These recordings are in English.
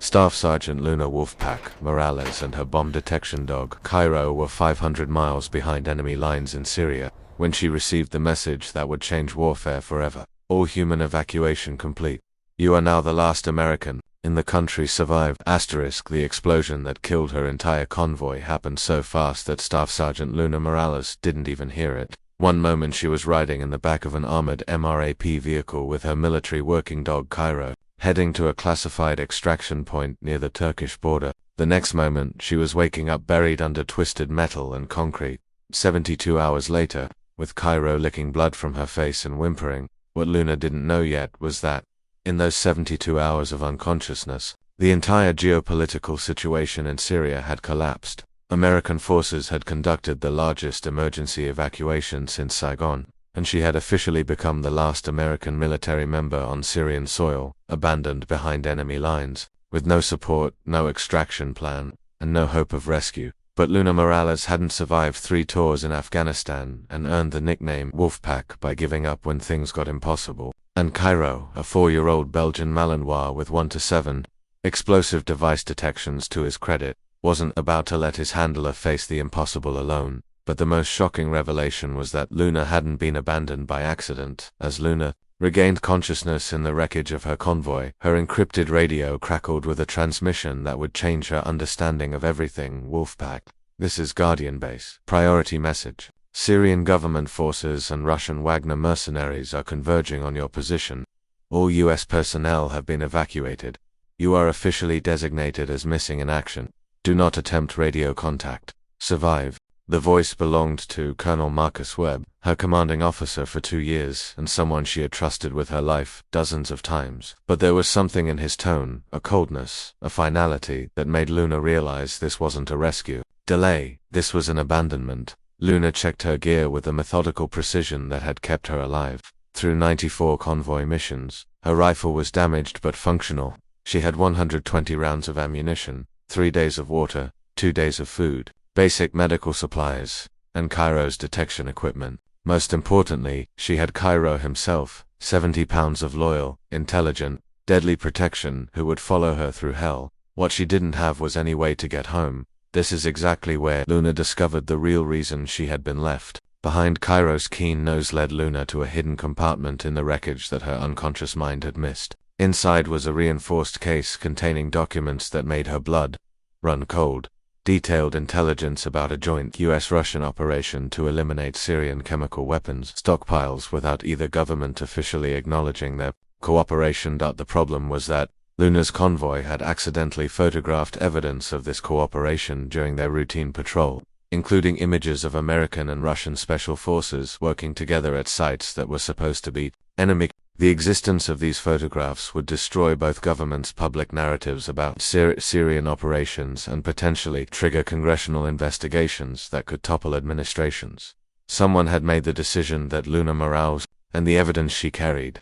Staff Sergeant Luna Wolfpack Morales and her bomb detection dog, Cairo, were 500 miles behind enemy lines in Syria when she received the message that would change warfare forever. All human evacuation complete. You are now the last American in the country survived. The explosion that killed her entire convoy happened so fast that Staff Sergeant Luna Morales didn't even hear it. One moment she was riding in the back of an armored MRAP vehicle with her military working dog Cairo, heading to a classified extraction point near the Turkish border. The next moment she was waking up buried under twisted metal and concrete. 72 hours later, with Cairo licking blood from her face and whimpering, what Luna didn't know yet was that, in those 72 hours of unconsciousness, the entire geopolitical situation in Syria had collapsed. American forces had conducted the largest emergency evacuation since Saigon, and she had officially become the last American military member on Syrian soil, abandoned behind enemy lines, with no support, no extraction plan, and no hope of rescue. But Luna Morales hadn't survived 3 tours in Afghanistan and earned the nickname Wolfpack by giving up when things got impossible. And Cairo, a 4-year-old Belgian Malinois with 1 to 7 explosive device detections to his credit, wasn't about to let his handler face the impossible alone. But the most shocking revelation was that Luna hadn't been abandoned by accident. As Luna regained consciousness in the wreckage of her convoy, her encrypted radio crackled with a transmission that would change her understanding of everything. Wolfpack, this is Guardian Base. Priority message. Syrian government forces and Russian Wagner mercenaries are converging on your position. All US personnel have been evacuated. You are officially designated as missing in action. Do not attempt radio contact. Survive. The voice belonged to Colonel Marcus Webb, her commanding officer for 2 years and someone she had trusted with her life dozens of times. But there was something in his tone, a coldness, a finality, that made Luna realize this wasn't a rescue delay, this was an abandonment. Luna checked her gear with a methodical precision that had kept her alive. Through 94 convoy missions, her rifle was damaged but functional. She had 120 rounds of ammunition, 3 days of water, 2 days of food, basic medical supplies, and Cairo's detection equipment. Most importantly, she had Cairo himself, 70 pounds of loyal, intelligent, deadly protection who would follow her through hell. What she didn't have was any way to get home. This is exactly where Luna discovered the real reason she had been left behind. Cairo's keen nose led Luna to a hidden compartment in the wreckage that her unconscious mind had missed. Inside was a reinforced case containing documents that made her blood run cold. Detailed intelligence about a joint US-Russian operation to eliminate Syrian chemical weapons stockpiles without either government officially acknowledging their cooperation. The problem was that Luna's convoy had accidentally photographed evidence of this cooperation during their routine patrol, including images of American and Russian special forces working together at sites that were supposed to be enemy. The existence of these photographs would destroy both governments' public narratives about Syrian operations and potentially trigger congressional investigations that could topple administrations. Someone had made the decision that Luna Morales and the evidence she carried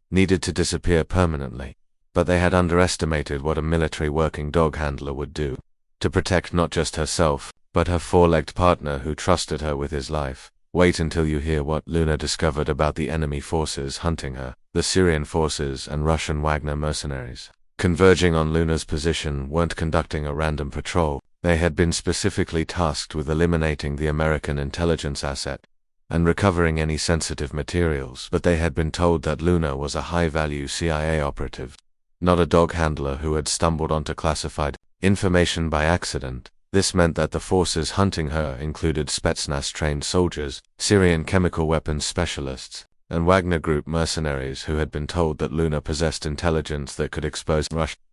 needed to disappear permanently. But they had underestimated what a military working dog handler would do to protect not just herself, but her 4-legged partner who trusted her with his life. Wait until you hear what Luna discovered about the enemy forces hunting her. The Syrian forces and Russian Wagner mercenaries, converging on Luna's position, weren't conducting a random patrol. They had been specifically tasked with eliminating the American intelligence asset and recovering any sensitive materials. But they had been told that Luna was a high-value CIA operative, not a dog handler who had stumbled onto classified information by accident. This meant that the forces hunting her included Spetsnaz-trained soldiers, Syrian chemical weapons specialists, and Wagner Group mercenaries who had been told that Luna possessed intelligence that could expose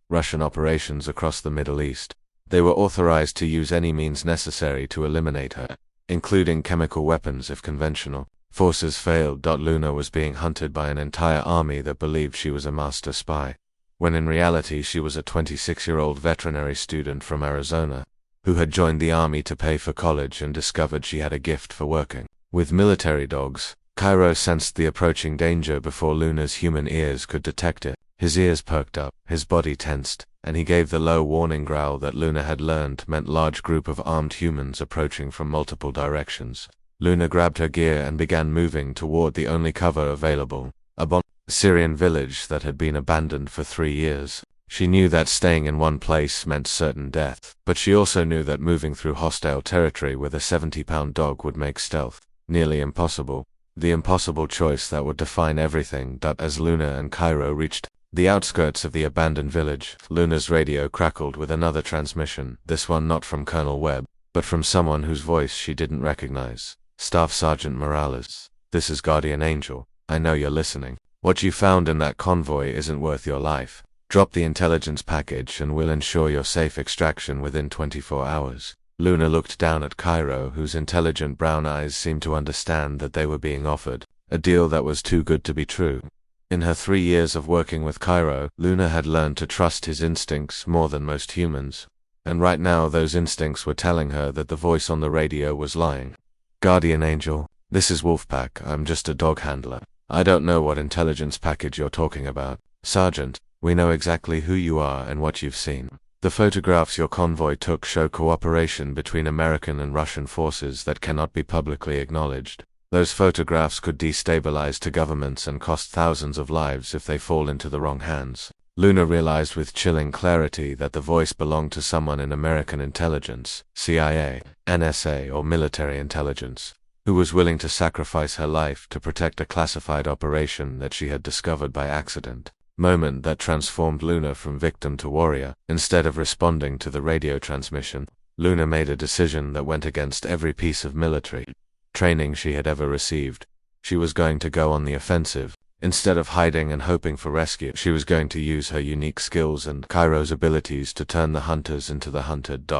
Russian operations across the Middle East. They were authorized to use any means necessary to eliminate her, including chemical weapons if conventional forces failed. Luna was being hunted by an entire army that believed she was a master spy, when in reality she was a 26-year-old veterinary student from Arizona, who had joined the army to pay for college and discovered she had a gift for working with military dogs. Cairo sensed the approaching danger before Luna's human ears could detect it. His ears perked up, his body tensed, and he gave the low warning growl that Luna had learned meant large group of armed humans approaching from multiple directions. Luna grabbed her gear and began moving toward the only cover available, a Syrian village that had been abandoned for 3 years. She knew that staying in one place meant certain death, but she also knew that moving through hostile territory with a 70-pound dog would make stealth nearly impossible. The impossible choice that would define everything. As Luna and Cairo reached the outskirts of the abandoned village, Luna's radio crackled with another transmission, this one not from Colonel Webb, but from someone whose voice she didn't recognize. Staff Sergeant Morales, this is Guardian Angel. I know you're listening. What you found in that convoy isn't worth your life. Drop the intelligence package and we'll ensure your safe extraction within 24 hours. Luna looked down at Cairo, whose intelligent brown eyes seemed to understand that they were being offered a deal that was too good to be true. In her 3 years of working with Cairo, Luna had learned to trust his instincts more than most humans. And right now those instincts were telling her that the voice on the radio was lying. Guardian Angel, this is Wolfpack. I'm just a dog handler. I don't know what intelligence package you're talking about. Sergeant, we know exactly who you are and what you've seen. The photographs your convoy took show cooperation between American and Russian forces that cannot be publicly acknowledged. Those photographs could destabilize two governments and cost thousands of lives if they fall into the wrong hands. Luna realized with chilling clarity that the voice belonged to someone in American intelligence, CIA, NSA, or military intelligence, who was willing to sacrifice her life to protect a classified operation that she had discovered by accident. Moment that transformed Luna from victim to warrior. Instead of responding to the radio transmission, Luna made a decision that went against every piece of military training she had ever received. She was going to go on the offensive. Instead of hiding and hoping for rescue, she was going to use her unique skills and Cairo's abilities to turn the hunters into the hunted.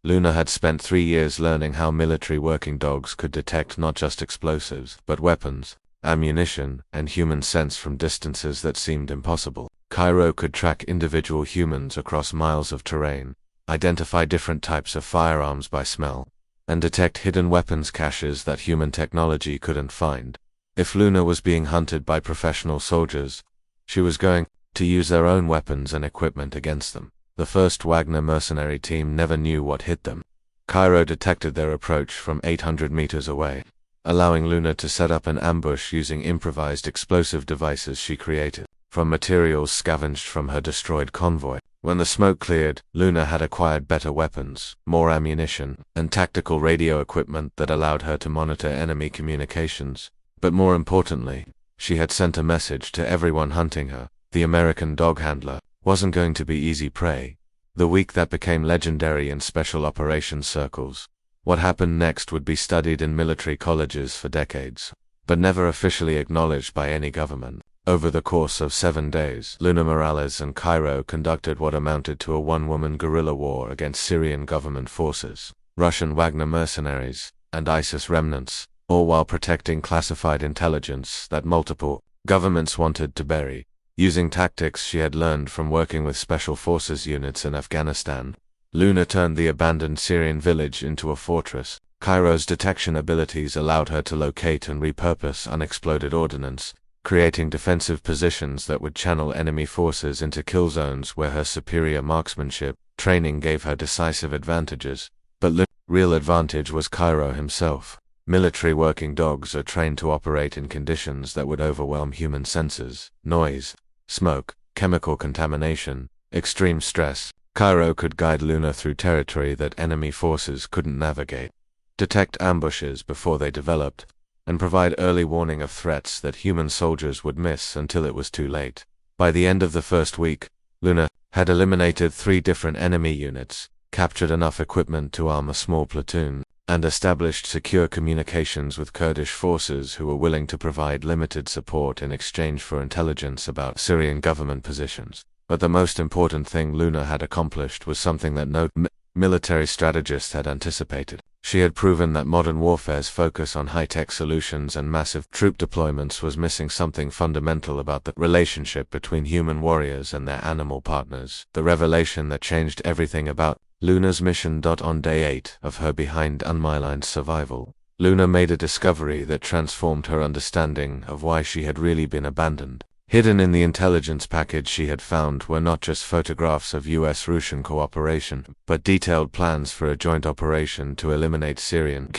Luna had spent 3 years learning how military working dogs could detect not just explosives, but weapons, ammunition, and human sense from distances that seemed impossible. Cairo could track individual humans across miles of terrain, identify different types of firearms by smell, and detect hidden weapons caches that human technology couldn't find. If Luna was being hunted by professional soldiers, she was going to use their own weapons and equipment against them. The first Wagner mercenary team never knew what hit them. Cairo detected their approach from 800 meters away, allowing Luna to set up an ambush using improvised explosive devices she created from materials scavenged from her destroyed convoy. When the smoke cleared, Luna had acquired better weapons, more ammunition, and tactical radio equipment that allowed her to monitor enemy communications. But more importantly, she had sent a message to everyone hunting her. The American dog handler wasn't going to be easy prey. The week that became legendary in special operations circles. What happened next would be studied in military colleges for decades, but never officially acknowledged by any government. Over the course of 7 days, Luna Morales and Cairo conducted what amounted to a one-woman guerrilla war against Syrian government forces, Russian Wagner mercenaries, and ISIS remnants, all while protecting classified intelligence that multiple governments wanted to bury. Using tactics she had learned from working with special forces units in Afghanistan, Luna turned the abandoned Syrian village into a fortress. Cairo's detection abilities allowed her to locate and repurpose unexploded ordnance, creating defensive positions that would channel enemy forces into kill zones where her superior marksmanship training gave her decisive advantages. But the real advantage was Cairo himself. Military working dogs are trained to operate in conditions that would overwhelm human senses: noise, smoke, chemical contamination, extreme stress. Cairo could guide Luna through territory that enemy forces couldn't navigate, detect ambushes before they developed, and provide early warning of threats that human soldiers would miss until it was too late. By the end of the first week, Luna had eliminated 3 different enemy units, captured enough equipment to arm a small platoon, and established secure communications with Kurdish forces who were willing to provide limited support in exchange for intelligence about Syrian government positions. But the most important thing Luna had accomplished was something that no military strategist had anticipated. She had proven that modern warfare's focus on high-tech solutions and massive troop deployments was missing something fundamental about the relationship between human warriors and their animal partners. The revelation that changed everything about Luna's mission. On day 8 of her behind unmylined survival, Luna made a discovery that transformed her understanding of why she had really been abandoned. Hidden in the intelligence package she had found were not just photographs of US-Russian cooperation, but detailed plans for a joint operation to eliminate Syrian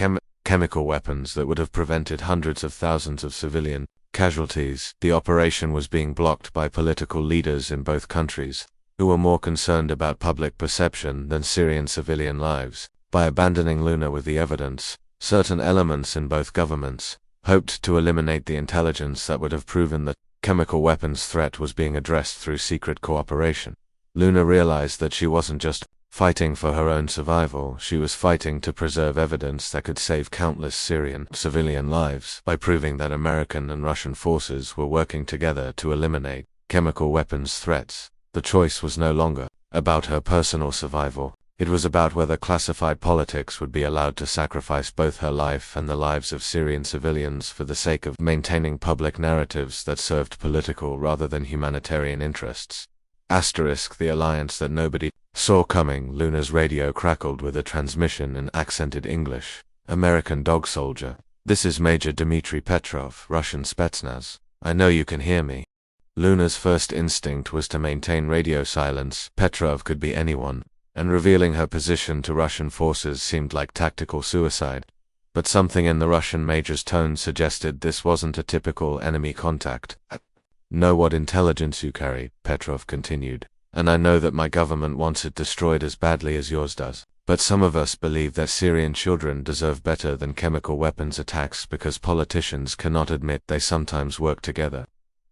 chemical weapons that would have prevented hundreds of thousands of civilian casualties. The operation was being blocked by political leaders in both countries. who were more concerned about public perception than Syrian civilian lives. By abandoning Luna with the evidence, certain elements in both governments hoped to eliminate the intelligence that would have proven that chemical weapons threat was being addressed through secret cooperation. Luna realized that she wasn't just fighting for her own survival, she was fighting to preserve evidence that could save countless Syrian civilian lives by proving that American and Russian forces were working together to eliminate chemical weapons threats. The choice was no longer about her personal survival. It was about whether classified politics would be allowed to sacrifice both her life and the lives of Syrian civilians for the sake of maintaining public narratives that served political rather than humanitarian interests. The alliance that nobody saw coming. Luna's radio crackled with a transmission in accented English. American dog soldier. This is Major Dmitry Petrov, Russian Spetsnaz. I know you can hear me. Luna's first instinct was to maintain radio silence. Petrov could be anyone, and revealing her position to Russian forces seemed like tactical suicide. But something in the Russian major's tone suggested this wasn't a typical enemy contact. Know what intelligence you carry, Petrov continued, and I know that my government wants it destroyed as badly as yours does. But some of us believe that Syrian children deserve better than chemical weapons attacks because politicians cannot admit they sometimes work together.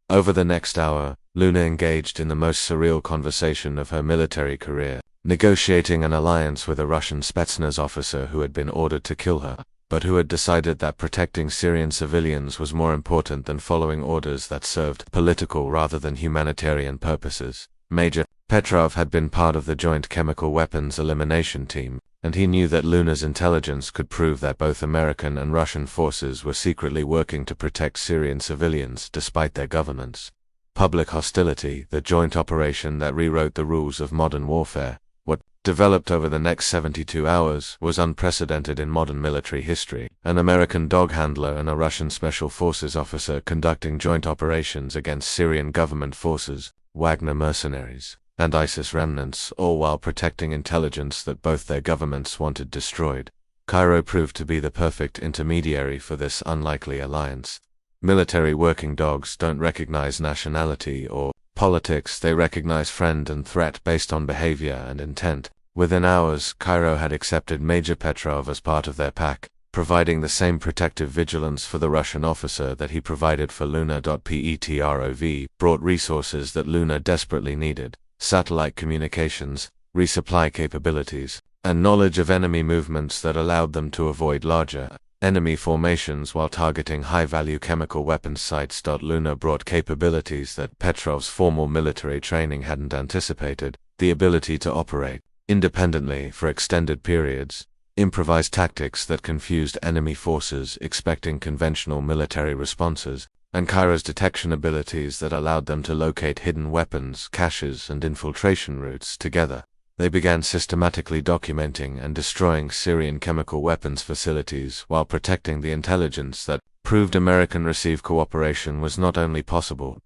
Over the next hour, Luna engaged in the most surreal conversation of her military career, negotiating an alliance with a Russian Spetsnaz officer who had been ordered to kill her, but who had decided that protecting Syrian civilians was more important than following orders that served political rather than humanitarian purposes. Major Petrov had been part of the joint chemical weapons elimination team, and he knew that Luna's intelligence could prove that both American and Russian forces were secretly working to protect Syrian civilians despite their governments. Public hostility, the joint operation that rewrote the rules of modern warfare, what developed over the next 72 hours was unprecedented in modern military history. An American dog handler and a Russian special forces officer conducting joint operations against Syrian government forces, Wagner mercenaries, and ISIS remnants, all while protecting intelligence that both their governments wanted destroyed. Cairo proved to be the perfect intermediary for this unlikely alliance. Military working dogs don't recognize nationality or politics, they recognize friend and threat based on behavior and intent. Within hours, Cairo had accepted Major Petrov as part of their pack, providing the same protective vigilance for the Russian officer that he provided for Luna. Petrov brought resources that Luna desperately needed: satellite communications, resupply capabilities, and knowledge of enemy movements that allowed them to avoid larger enemy formations while targeting high-value chemical weapons sites. Luna brought capabilities that Petrov's formal military training hadn't anticipated: the ability to operate independently for extended periods, improvise tactics that confused enemy forces expecting conventional military responses, and Cairo's detection abilities that allowed them to locate hidden weapons, caches, and infiltration routes together. They began systematically documenting and destroying Syrian chemical weapons facilities while protecting the intelligence that proved American received cooperation was not only possible,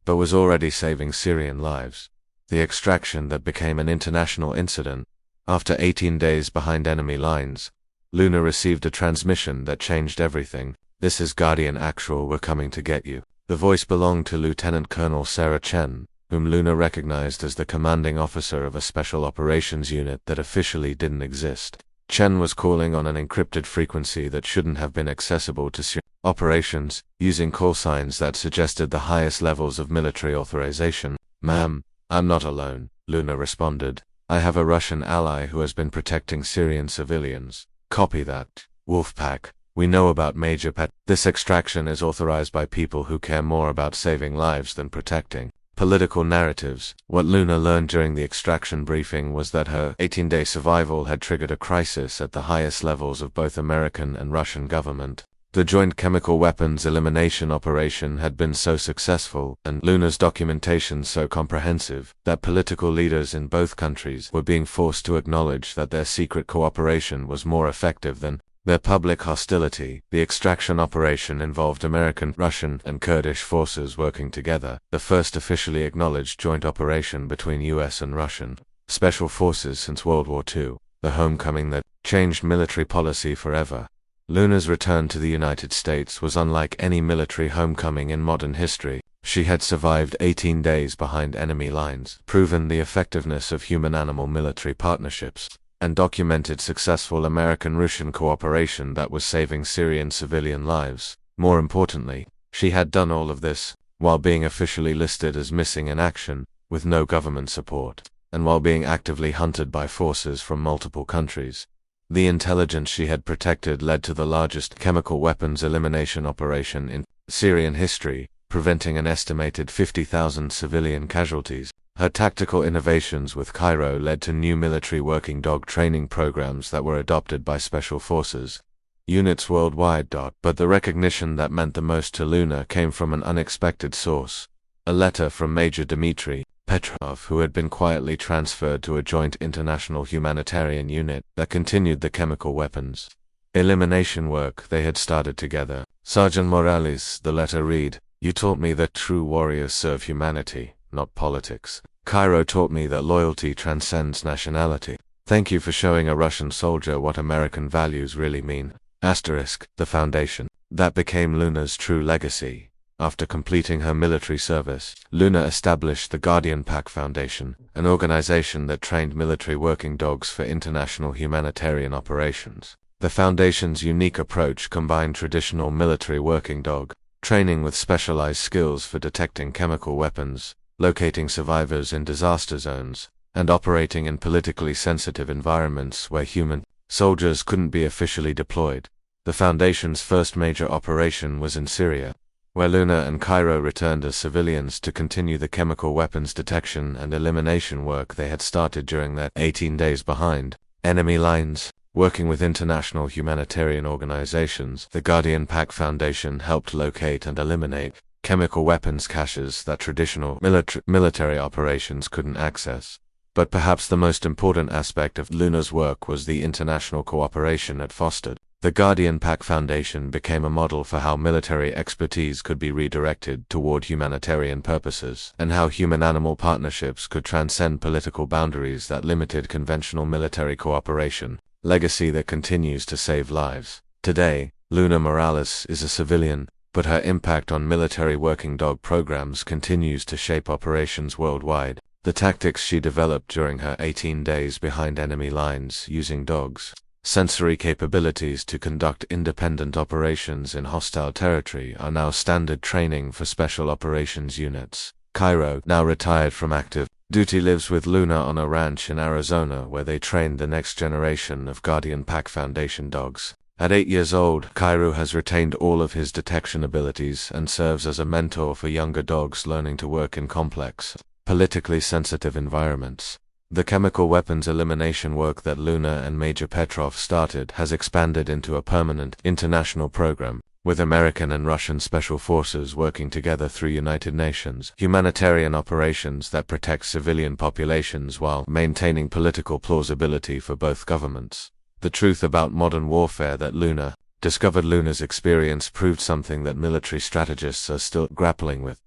but was already saving Syrian lives. The extraction that became an international incident. After 18 days behind enemy lines, Luna received a transmission that changed everything. This is Guardian Actual, we're coming to get you. The voice belonged to Lieutenant Colonel Sarah Chen, whom Luna recognized as the commanding officer of a special operations unit that officially didn't exist. Chen was calling on an encrypted frequency that shouldn't have been accessible to operations, using call signs that suggested the highest levels of military authorization. "Ma'am, I'm not alone," Luna responded. "I have a Russian ally who has been protecting Syrian civilians." "Copy that, Wolfpack. We know about Major Pet. This extraction is authorized by people who care more about saving lives than protecting political narratives." What Luna learned during the extraction briefing was that her 18-day survival had triggered a crisis at the highest levels of both American and Russian government. The joint chemical weapons elimination operation had been so successful, and Luna's documentation so comprehensive, that political leaders in both countries were being forced to acknowledge that their secret cooperation was more effective than their public hostility. The extraction operation involved American, Russian, and Kurdish forces working together, the first officially acknowledged joint operation between US and Russian special forces since World War II, the homecoming that changed military policy forever. Luna's return to the United States was unlike any military homecoming in modern history. She had survived 18 days behind enemy lines, proven the effectiveness of human-animal military partnerships, and documented successful American-Russian cooperation that was saving Syrian civilian lives. More importantly, she had done all of this while being officially listed as missing in action, with no government support, and while being actively hunted by forces from multiple countries. The intelligence she had protected led to the largest chemical weapons elimination operation in Syrian history, preventing an estimated 50,000 civilian casualties. Her tactical innovations with Cairo led to new military working dog training programs that were adopted by special forces units worldwide. But the recognition that meant the most to Luna came from an unexpected source: a letter from Major Dmitry Petrov, who had been quietly transferred to a joint international humanitarian unit that continued the chemical weapons elimination work they had started together. Sergeant Morales, the letter read, "You taught me that true warriors serve humanity, not politics. Cairo taught me that loyalty transcends nationality. Thank you for showing a Russian soldier what American values really mean." The foundation. That became Luna's true legacy. After completing her military service, Luna established the Guardian Pack Foundation, an organization that trained military working dogs for international humanitarian operations. The foundation's unique approach combined traditional military working dog training with specialized skills for detecting chemical weapons, locating survivors in disaster zones, and operating in politically sensitive environments where human soldiers couldn't be officially deployed. The Foundation's first major operation was in Syria, where Luna and Cairo returned as civilians to continue the chemical weapons detection and elimination work they had started during their 18 days behind enemy lines. Working with international humanitarian organizations, the Guardian Pack Foundation helped locate and eliminate chemical weapons caches that traditional military operations couldn't access. But perhaps the most important aspect of Luna's work was the international cooperation it fostered. The Guardian Pack Foundation became a model for how military expertise could be redirected toward humanitarian purposes, and how human-animal partnerships could transcend political boundaries that limited conventional military cooperation. Legacy that continues to save lives. Today, Luna Morales is a civilian, but her impact on military working dog programs continues to shape operations worldwide. The tactics she developed during her 18 days behind enemy lines using dogs' sensory capabilities to conduct independent operations in hostile territory are now standard training for special operations units. Cairo, now retired from active duty, lives with Luna on a ranch in Arizona where they trained the next generation of Guardian Pack Foundation dogs. At 8 years old, Cairo has retained all of his detection abilities and serves as a mentor for younger dogs learning to work in complex, politically sensitive environments. The chemical weapons elimination work that Luna and Major Petrov started has expanded into a permanent international program, with American and Russian special forces working together through United Nations humanitarian operations that protect civilian populations while maintaining political plausibility for both governments. The truth about modern warfare that Luna discovered. Luna's experience proved something that military strategists are still grappling with.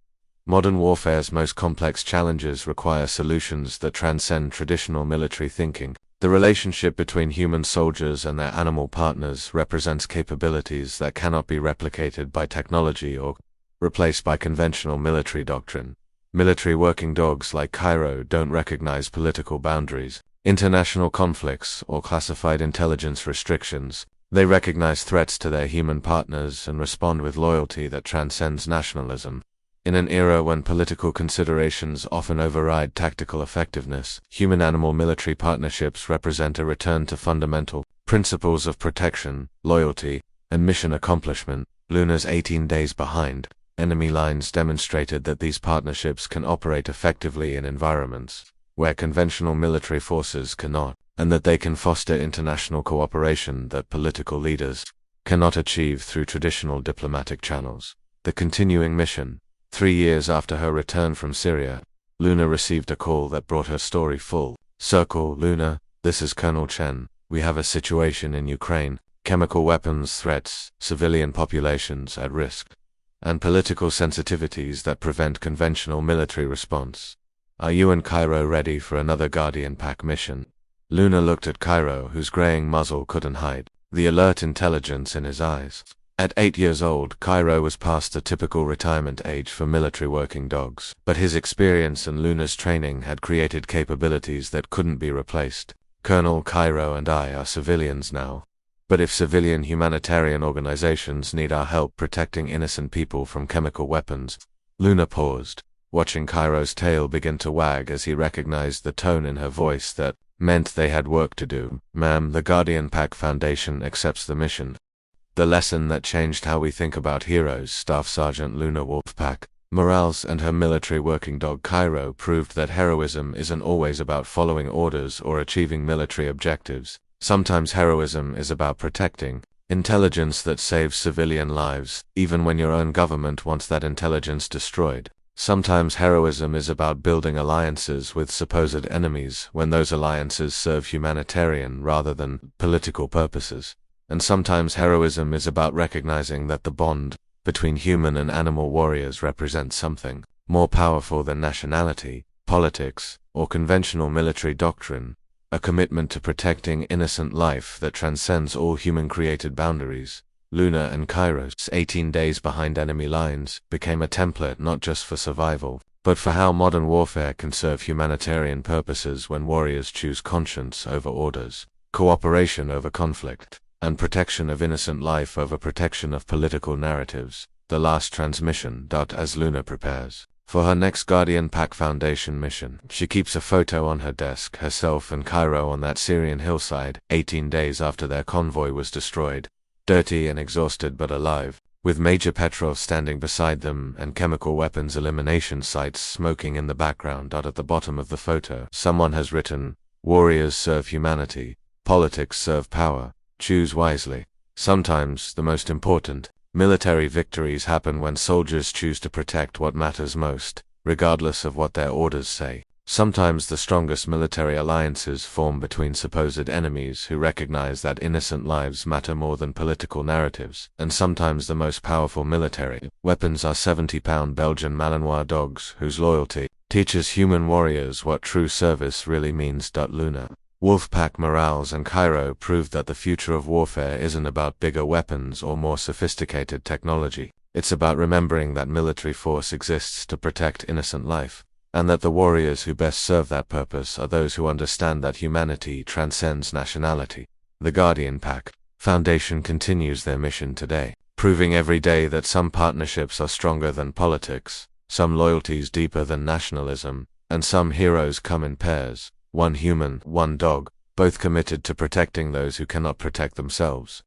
Modern warfare's most complex challenges require solutions that transcend traditional military thinking. The relationship between human soldiers and their animal partners represents capabilities that cannot be replicated by technology or replaced by conventional military doctrine. Military working dogs like Cairo don't recognize political boundaries, international conflicts, or classified intelligence restrictions. They recognize threats to their human partners and respond with loyalty that transcends nationalism. In an era when political considerations often override tactical effectiveness, human-animal military partnerships represent a return to fundamental principles of protection, loyalty, and mission accomplishment. Luna's 18 days behind enemy lines demonstrated that these partnerships can operate effectively in environments where conventional military forces cannot, and that they can foster international cooperation that political leaders cannot achieve through traditional diplomatic channels. The continuing mission. 3 years after her return from Syria, Luna received a call that brought her story full circle. Luna, this is Colonel Chen. We have a situation in Ukraine, chemical weapons threats, civilian populations at risk, and political sensitivities that prevent conventional military response. Are you and Cairo ready for another Guardian Pack mission? Luna looked at Cairo, whose graying muzzle couldn't hide the alert intelligence in his eyes. At 8 years old, Cairo was past the typical retirement age for military working dogs, but his experience and Luna's training had created capabilities that couldn't be replaced. Colonel Cairo and I are civilians now. But if civilian humanitarian organizations need our help protecting innocent people from chemical weapons. Luna paused, watching Cairo's tail begin to wag as he recognized the tone in her voice that meant they had work to do. Ma'am, the Guardian Pack Foundation accepts the mission. The lesson that changed how we think about heroes, Staff Sergeant Luna Wolfpack Morales and her military working dog Cairo proved that heroism isn't always about following orders or achieving military objectives. Sometimes heroism is about protecting intelligence that saves civilian lives, even when your own government wants that intelligence destroyed. Sometimes heroism is about building alliances with supposed enemies when those alliances serve humanitarian rather than political purposes. And sometimes heroism is about recognizing that the bond between human and animal warriors represents something more powerful than nationality, politics, or conventional military doctrine, a commitment to protecting innocent life that transcends all human-created boundaries. Luna and Cairo's 18 days behind enemy lines became a template not just for survival, but for how modern warfare can serve humanitarian purposes when warriors choose conscience over orders, cooperation over conflict, and protection of innocent life over protection of political narratives. The last transmission. As Luna prepares for her next Guardian Pack Foundation mission, she keeps a photo on her desk, herself and Cairo on that Syrian hillside, 18 days after their convoy was destroyed, dirty and exhausted but alive, with Major Petrov standing beside them and chemical weapons elimination sites smoking in the background. At the bottom of the photo, someone has written, "Warriors serve humanity, politics serve power. Choose wisely." Sometimes, the most important military victories happen when soldiers choose to protect what matters most, regardless of what their orders say. Sometimes the strongest military alliances form between supposed enemies who recognize that innocent lives matter more than political narratives. And sometimes the most powerful military weapons are 70-pound Belgian Malinois dogs whose loyalty teaches human warriors what true service really means. Luna Wolfpack Morales and Cairo proved that the future of warfare isn't about bigger weapons or more sophisticated technology. It's about remembering that military force exists to protect innocent life, and that the warriors who best serve that purpose are those who understand that humanity transcends nationality. The Guardian Pack Foundation continues their mission today, proving every day that some partnerships are stronger than politics, some loyalties deeper than nationalism, and some heroes come in pairs. One human, one dog, both committed to protecting those who cannot protect themselves.